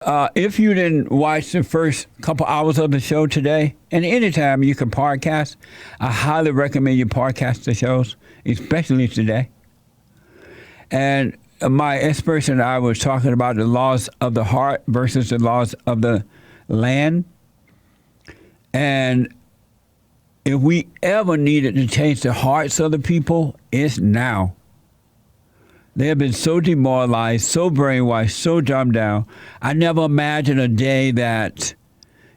If you didn't watch the first couple hours of the show today, and anytime you can podcast, I highly recommend you podcast the shows, especially today. And my expert and I was talking about the laws of the heart versus the laws of the land. And if we ever needed to change the hearts of the people, it's now. They have been so demoralized, so brainwashed, so dumbed down. I never imagined a day that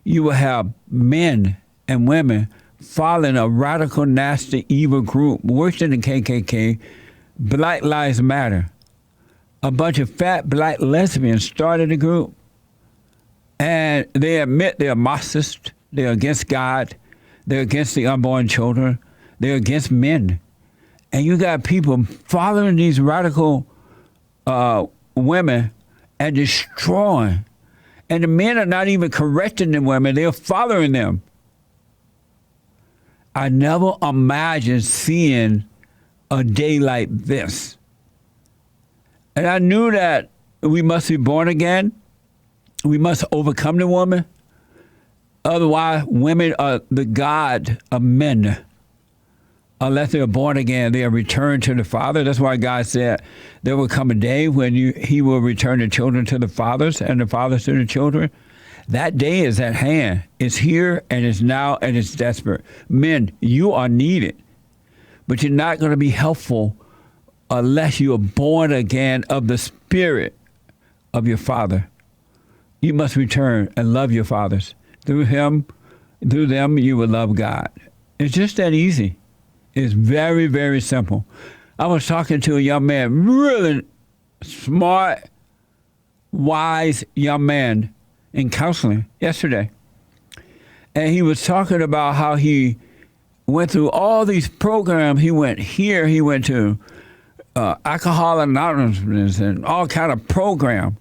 you will have men and women following a radical, nasty, evil group, worse than the KKK, Black Lives Matter. A bunch of fat black lesbians started a group, and they admit they're Marxist, they're against God, they're against the unborn children, they're against men. And you got people following these radical women and destroying. And the men are not even correcting the women, they're following them. I never imagined seeing a day like this. And I knew that we must be born again. We must overcome the woman. Otherwise, women are the god of men. Unless they're born again, they are returned to the Father. That's why God said there will come a day when He will return the children to the fathers and the fathers to the children. That day is at hand. It's here and it's now and it's desperate. Men, you are needed, but you're not going to be helpful unless you are born again of the Spirit of your Father. You must return and love your fathers. Through them, you will love God. It's just that easy. It's very, very simple. I was talking to a young man, really smart, wise young man in counseling yesterday. And he was talking about how he went through all these programs. He went here, he went to Alcohol Anonymous and all kind of program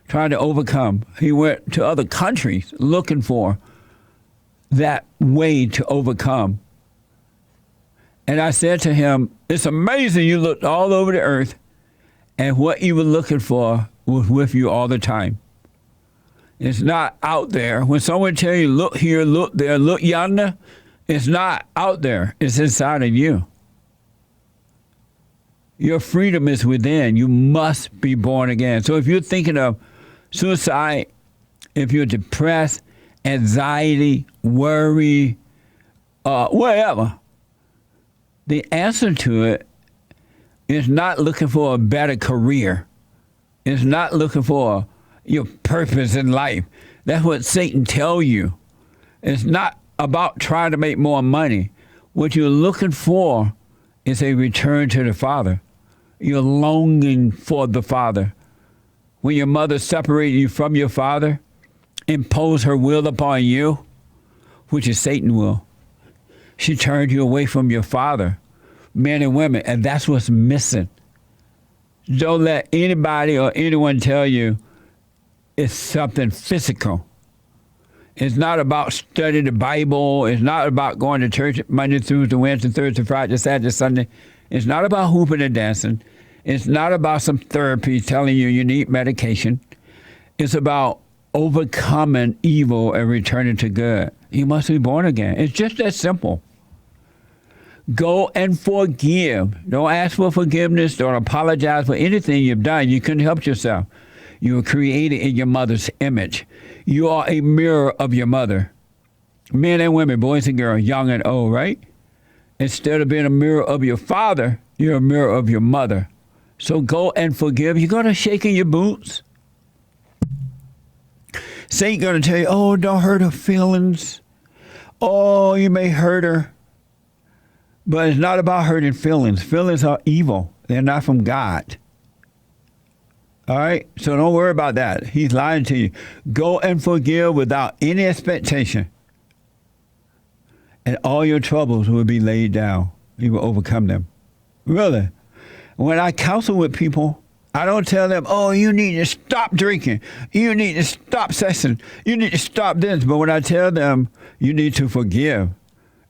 trying to overcome. He went to other countries looking for that way to overcome. And I said to him, it's amazing you looked all over the earth and what you were looking for was with you all the time. It's not out there. When someone tells you, look here, look there, look yonder, it's not out there. It's inside of you. Your freedom is within. You must be born again. So if you're thinking of suicide, if you're depressed, anxiety, worry, whatever, the answer to it is not looking for a better career. It's not looking for your purpose in life. That's what Satan tells you. It's not about trying to make more money. What you're looking for is a return to the Father. You're longing for the Father. When your mother separated you from your father, imposed her will upon you, which is Satan's will, she turned you away from your Father, men and women, and that's what's missing. Don't let anybody or anyone tell you it's something physical. It's not about studying the Bible. It's not about going to church Monday through to Wednesday, Thursday, Friday, Saturday, Sunday. It's not about hooping and dancing. It's not about some therapy telling you need medication. It's about overcoming evil and returning to good. You must be born again. It's just that simple. Go and forgive. Don't ask for forgiveness. Don't apologize for anything you've done. You couldn't help yourself. You were created in your mother's image. You are a mirror of your mother. Men and women, boys and girls, young and old, right? Instead of being a mirror of your father, you're a mirror of your mother. So go and forgive. You're going to shake in your boots. Satan going to tell you, oh, don't hurt her feelings. Oh, you may hurt her. But it's not about hurting feelings. Feelings are evil. They're not from God. All right? So don't worry about that. He's lying to you. Go and forgive without any expectation. And all your troubles will be laid down. You will overcome them. Really. When I counsel with people, I don't tell them, oh, you need to stop drinking. You need to stop sexing. You need to stop this. But when I tell them, you need to forgive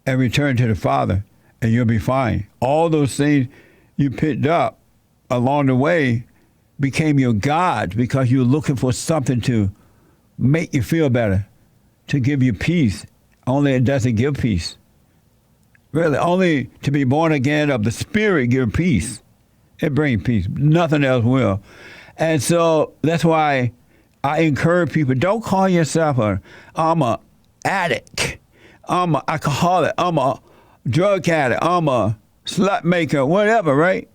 and return to the Father, and you'll be fine. All those things you picked up along the way became your God because you're looking for something to make you feel better, to give you peace. Only it doesn't give peace. Really, only to be born again of the Spirit give peace. It brings peace. Nothing else will. And so that's why I encourage people, don't call yourself I'm a addict. I'm an alcoholic. I'm a drug addict. I'm a slut maker, whatever, right?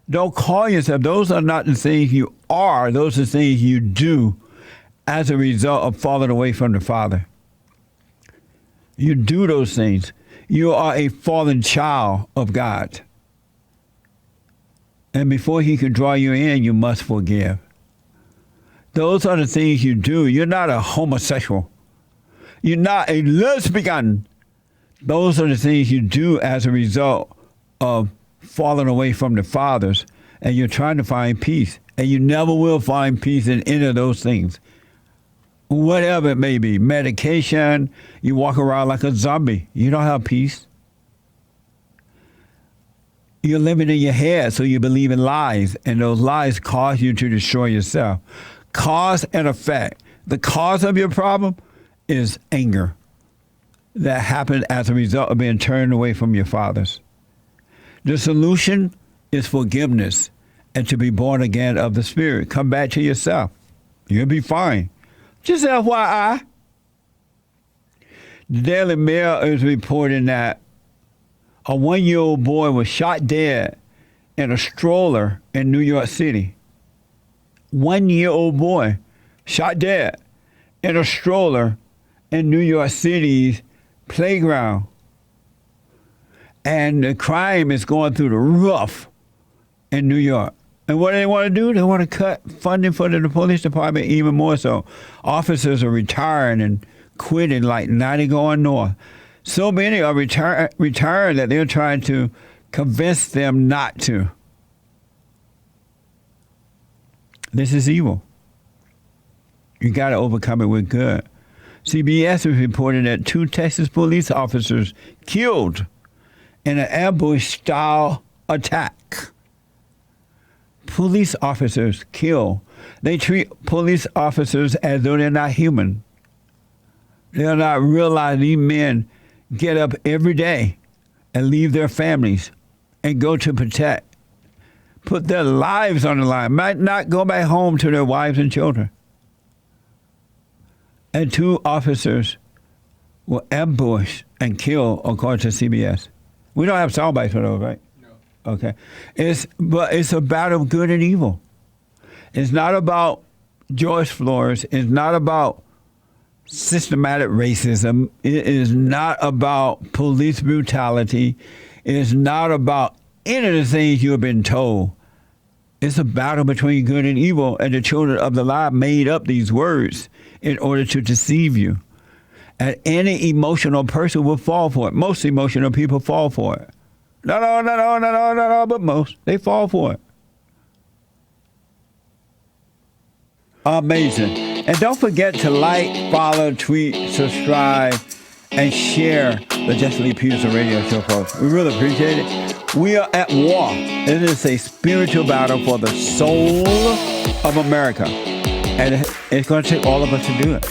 Don't call yourself. Those are not the things you are. Those are the things you do as a result of falling away from the Father. You do those things. You are a fallen child of God. And before he can draw you in, you must forgive. Those are the things you do. You're not a homosexual. You're not a lesbian. Those are the things you do as a result of falling away from the fathers, and you're trying to find peace. And you never will find peace in any of those things. Whatever it may be, medication, you walk around like a zombie. You don't have peace. You're living in your head, so you believe in lies, and those lies cause you to destroy yourself. Cause and effect. The cause of your problem is anger that happened as a result of being turned away from your fathers. The solution is forgiveness and to be born again of the Spirit. Come back to yourself. You'll be fine. Just FYI. The Daily Mail is reporting that a 1-year-old boy was shot dead in a stroller in New York City. 1-year-old boy shot dead in a stroller in New York City's playground. And the crime is going through the roof in New York. And what do they want to do? They want to cut funding for the police department even more so. Officers are retiring and quitting like 90 going north. So many are retiring that they're trying to convince them not to. This is evil. You got to overcome it with good. CBS is reporting that 2 Texas police officers killed in an ambush-style attack. Police officers kill. They treat police officers as though they're not human. They're not realizing these men get up every day and leave their families and go to protect, put their lives on the line, might not go back home to their wives and children. And 2 officers were ambushed and killed, according to CBS. We don't have sound bites for those, right? No. Okay. But it's a battle of good and evil. It's not about George Floyd. It's not about systematic racism. It is not about police brutality. It's not about any of the things you have been told. It's a battle between good and evil, and the children of the lie made up these words in order to deceive you. And any emotional person will fall for it. Most emotional people fall for it. Not all, but most. They fall for it. Amazing. And don't forget to like, follow, tweet, subscribe, and share the JLP Peterson radio show, folks. We really appreciate it. We are at war. It is a spiritual battle for the soul of America. And it's going to take all of us to do it.